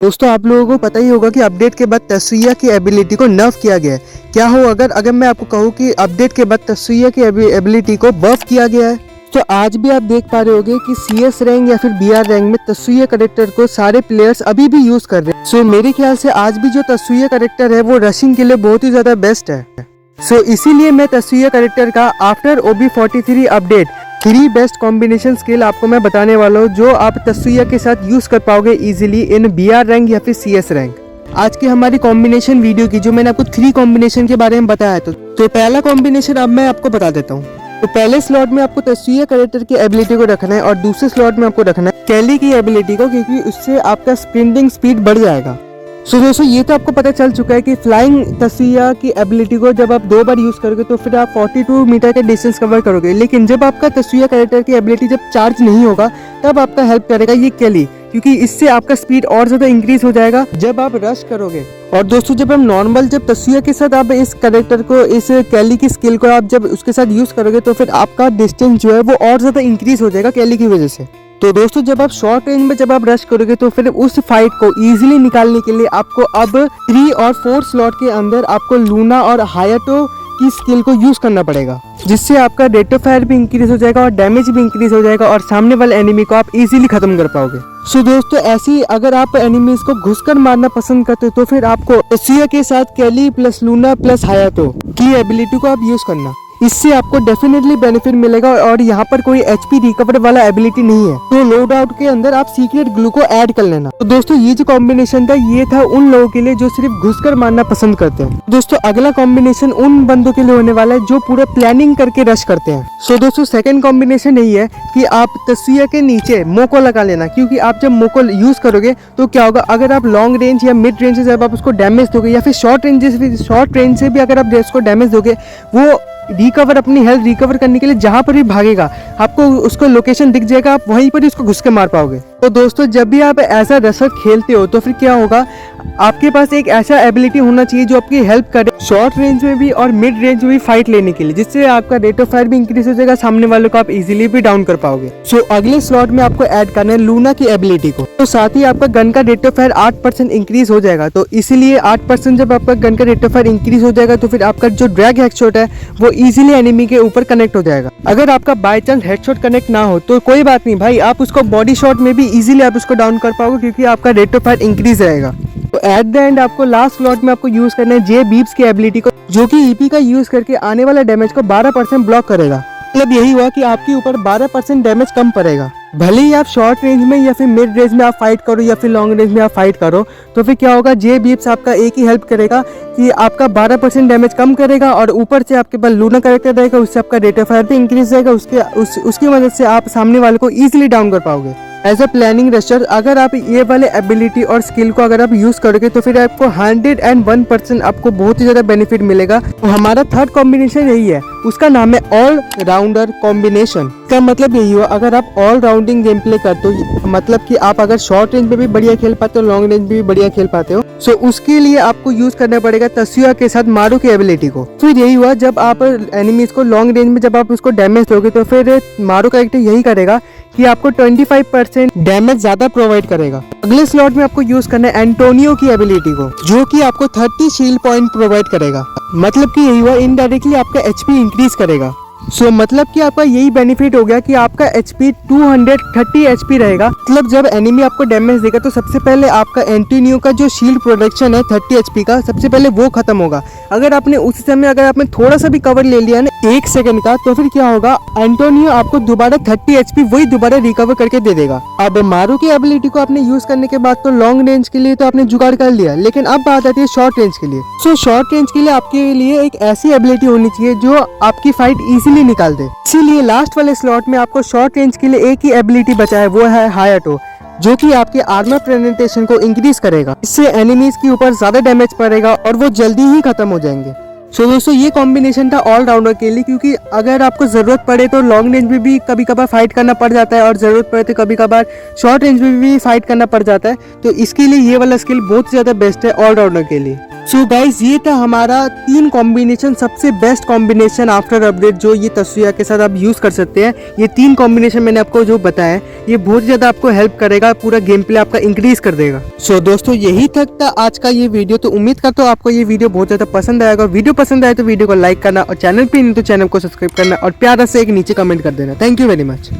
दोस्तों आप लोगों को पता ही होगा कि अपडेट के बाद तस्वीया की एबिलिटी को नर्फ किया गया है। क्या हो अगर मैं आपको कहूँ कि अपडेट के बाद तस्वीया की एबिलिटी को बफ किया गया है। तो आज भी आप देख पा रहे होंगे कि CS रैंक या फिर BR रैंक में तस्वीया करेक्टर को सारे प्लेयर्स अभी भी यूज कर रहे हैं। सो मेरे ख्याल से आज भी जो तस्वीया करेक्टर है वो रशिंग के लिए बहुत ही ज्यादा बेस्ट है। सो इसीलिए मैं तस्वीया करेक्टर का after OB43 update 3 best combination skill आपको मैं बताने वाला हूँ, जो आप तस्वीया के साथ यूज कर पाओगे इजीली इन BR रैंक या फिर CS रैंक। आज की हमारी कॉम्बिनेशन वीडियो की जो मैंने आपको 3 कॉम्बिनेशन के बारे में बताया तो पहला कॉम्बिनेशन अब मैं आपको बता देता हूँ। तो पहले स्लॉट में आपको तस्वीया करेक्टर की एबिलिटी को रखना है और दूसरे स्लॉट में आपको रखना है कैली की एबिलिटी को, क्योंकि उससे आपका स्प्रिंटिंग स्पीड बढ़ जाएगा। सो दोस्तों ये तो आपको पता चल चुका है कि फ्लाइंग तस्वीया की एबिलिटी को जब आप 2 बार यूज करोगे तो फिर आप 42 मीटर के डिस्टेंस कवर करोगे। लेकिन जब आपका तस्वीया कैरेक्टर की एबिलिटी जब चार्ज नहीं होगा तब आपका हेल्प करेगा ये कैली, क्योंकि इससे आपका स्पीड और ज्यादा इंक्रीज हो जाएगा जब आप रश करोगे। और दोस्तों जब हम नॉर्मल जब तस्वीया के साथ आप इस कैरेक्टर को इस कैली की स्किल को आप जब उसके साथ यूज करोगे तो फिर आपका डिस्टेंस जो है वो और ज्यादा इंक्रीज हो जाएगा कैली की वजह से। तो दोस्तों जब आप शॉर्ट रेंज में जब आप रश करोगे तो फिर उस फाइट को इजीली निकालने के लिए आपको अब 3 और 4 स्लॉट के अंदर आपको लूना और हायाटो की स्किल को यूज करना पड़ेगा, जिससे आपका रेट ऑफ फायर भी इंक्रीज हो जाएगा और डैमेज भी इंक्रीज हो जाएगा और सामने वाले एनिमी को आप इजीली खत्म कर पाओगे। सो दोस्तों ऐसी अगर आप एनिमीज को घुसकर मारना पसंद करते हो तो फिर आपको तस्वीया के साथ कैली प्लस लूना प्लस हायाटो की एबिलिटी को आप यूज करना, इससे आपको डेफिनेटली बेनिफिट मिलेगा। और यहाँ पर कोई HP रिकवर वाला एबिलिटी नहीं है, तो लोड आउट के अंदर आप सीक्रेट ग्लू को ऐड कर लेना। तो दोस्तों ये जो कॉम्बिनेशन था ये था उन लोगों के लिए जो सिर्फ घुसकर मारना पसंद करते हैं। दोस्तों अगला कॉम्बिनेशन उन बंदों के लिए होने वाला है जो पूरा प्लानिंग करके रश करते हैं। सो दोस्तों सेकंड कॉम्बिनेशन यही है कि आप तस्वीया के नीचे मोको लगा लेना, क्योंकि आप जब मोको यूज करोगे तो क्या होगा, अगर आप लॉन्ग रेंज या मिड रेंज से जब आप उसको डैमेज दोगे या फिर शॉर्ट रेंज से भी अगर आप उसको डैमेज दोगे, वो रिकवर अपनी हेल्थ रिकवर करने के लिए जहां पर भी भागेगा आपको उसको लोकेशन दिख जाएगा, आप वहीं पर ही उसको घुस के मार पाओगे। तो दोस्तों जब भी आप ऐसा रसर खेलते हो तो फिर क्या होगा, आपके पास एक ऐसा एबिलिटी होना चाहिए जो आपकी हेल्प करे शॉर्ट रेंज में भी और मिड रेंज में भी फाइट लेने के लिए, जिससे आपका रेट ऑफ फायर भी इंक्रीज हो जाएगा, सामने वालों को आप इजीली भी डाउन कर पाओगे। सो अगले स्लॉट में आपको ऐड करना है लूना की एबिलिटी को, तो साथ ही आपका गन का रेट ऑफ फायर 8% इंक्रीज हो जाएगा। तो इसीलिए 8% जब आपका गन का रेट ऑफ फायर इंक्रीज हो जाएगा तो फिर आपका जो ड्रैग हेडशॉट है वो इजीली एनिमी के ऊपर कनेक्ट हो जाएगा। अगर आपका बाय चांस हेडशॉट कनेक्ट ना हो तो कोई बात नहीं भाई, आप उसको बॉडी शॉट में भी इजीली आप उसको डाउन कर पाओगे, क्योंकि आपका रेट ऑफ फायर इंक्रीज रहेगा। तो एट द एंड आपको लास्ट स्लॉट में आपको यूज करना है जे बीप्स की एबिलिटी को, जो कि EP का यूज करके आने वाला डैमेज को 12% ब्लॉक करेगा। मतलब यही हुआ कि आपके ऊपर 12% डैमेज कम पड़ेगा। भले ही आप शॉर्ट रेंज में या फिर मिड रेंज में आप फाइट करो या फिर लॉन्ग रेंज में आप फाइट करो, तो फिर क्या होगा, जे बीप्स आपका एक ही हेल्प करेगा कि आपका 12% डैमेज कम करेगा और ऊपर से आपके पास लूना कैरेक्टर रहेगा, उससे आपका रेट ऑफ फायर भी इंक्रीज रहेगा, उसकी मदद से आप सामने वाले को इजीली डाउन कर पाओगे। एज अ प्लानिंग रशर अगर आप ये वाले एबिलिटी और स्किल को अगर आप यूज करोगे तो फिर आपको 101% आपको बहुत ही ज्यादा बेनिफिट मिलेगा। तो हमारा थर्ड कॉम्बिनेशन यही है, उसका नाम है ऑल राउंडर कॉम्बिनेशन। इसका मतलब यही हुआ, अगर आप ऑल राउंडिंग गेम प्ले करते हो, मतलब कि आप अगर शॉर्ट रेंज में भी बढ़िया खेल पाते हो, लॉन्ग रेंज में भी बढ़िया खेल पाते हो, सो उसके लिए आपको यूज करना पड़ेगा तस्वीया के साथ मारू की एबिलिटी को। फिर यही हुआ, जब आप एनिमीज को लॉन्ग रेंज में जब आप उसको डैमेज दोगे तो फिर मारू कैरेक्टर यही करेगा कि आपको 25% डैमेज ज्यादा प्रोवाइड करेगा। अगले स्लॉट में आपको यूज करना है एंटोनियो की एबिलिटी को, जो कि आपको 30 शील्ड पॉइंट प्रोवाइड करेगा। मतलब कि यही हुआ, इनडायरेक्टली आपका HP इंक्रीज करेगा। सो मतलब कि आपका यही बेनिफिट हो गया कि आपका HP 230 HP रहेगा। मतलब जब एनिमी आपको डैमेज देगा तो सबसे पहले आपका एंटोनियो का जो शील्ड प्रोटेक्शन है 30 HP का, सबसे पहले वो खत्म होगा। अगर आपने उसी समय अगर आपने थोड़ा सा भी कवर ले लिया ना 1 सेकंड का, तो फिर क्या होगा, एंटोनियो आपको दोबारा 30 HP वही दोबारा रिकवर करके दे देगा। अब मारू की एबिलिटी को आपने यूज करने के बाद तो लॉन्ग रेंज के लिए तो आपने जुगाड़ कर लिया, लेकिन अब बात आती है शॉर्ट रेंज के लिए। सो शॉर्ट रेंज के लिए आपके लिए एक ऐसी एबिलिटी होनी चाहिए जो आपकी फाइट इजीली निकाल दे। इसीलिए लास्ट वाले स्लॉट में आपको शॉर्ट रेंज के लिए एक ही एबिलिटी बचा है, वो है हायाटो, जो कि आपके आर्मर पेनिट्रेशन को इंक्रीज करेगा। इससे एनिमीज के ऊपर ज्यादा डैमेज पड़ेगा और वो जल्दी ही खत्म हो जाएंगे। सो दोस्तों ये कॉम्बिनेशन था ऑल राउंडर के लिए, क्योंकि अगर आपको जरूरत पड़े तो लॉन्ग रेंज में भी कभी कभार फाइट करना पड़ जाता है और जरूरत पड़े तो कभी कभार शॉर्ट रेंज में भी फाइट करना पड़ जाता है। तो इसके लिए ये वाला स्किल बहुत ज्यादा बेस्ट है ऑल राउंडर के लिए। सो गाइज ये था हमारा 3 कॉम्बिनेशन, सबसे बेस्ट कॉम्बिनेशन आफ्टर अपडेट जो ये तस्वीर के साथ आप यूज कर सकते हैं। ये 3 कॉम्बिनेशन मैंने आपको जो बताया ये बहुत ज्यादा आपको हेल्प करेगा, पूरा गेम प्ले आपका इंक्रीज कर देगा। सो दोस्तों यही तक था आज का ये वीडियो। तो उम्मीद करता हूँ आपको ये वीडियो बहुत ज्यादा पसंद आएगा। वीडियो पसंद आए तो वीडियो को लाइक करना और चैनल पे नहीं तो चैनल को सब्सक्राइब करना और प्यारा से एक नीचे कमेंट कर देना। Thank you very much.